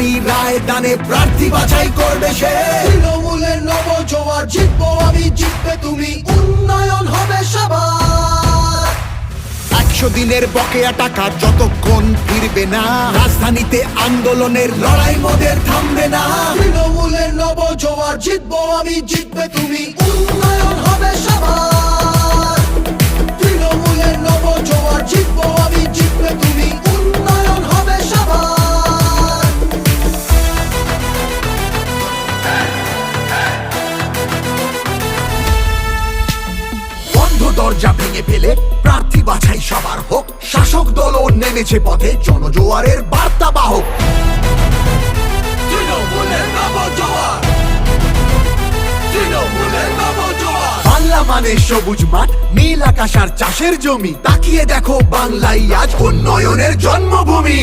নারী রায় দানে প্রার্থী বাছাই করবে সে। তৃণমূলের নবজোয়ার, জিতবো আমি, জিতবে তুমি, উন্নয়ন হবে সবার। 100 দিনের বকেয়া টাকা যতক্ষণ ফিরবে না, রাজধানীতে আন্দোলনের লড়াই মোদের থামবে না। তৃণমূলের নবজোয়ার, জিতবো আমি, জিতবে তুমি, উন্নয়ন হবে সবার। তৃণমূলের নবজোয়ার, জিতবো আমি, জিতবে তুমি, উন্নয়ন হবে সবার। বন্ধ দরজা ভেঙে ফেলে প্রার্থী বাছাই সবার হোক। শাসক দলও নেমেছে পথে, জনজোয়ারের বার্তা বাহক। তৃণমূলের নবজোয়ার, তৃণমূলের নবজোয়ার। বাংলা মানে সবুজ মাঠ, নীল আকাশ আর চাষের জমি। তাকিয়ে দেখো বাংলাই আজ উন্নয়নের জন্মভূমি।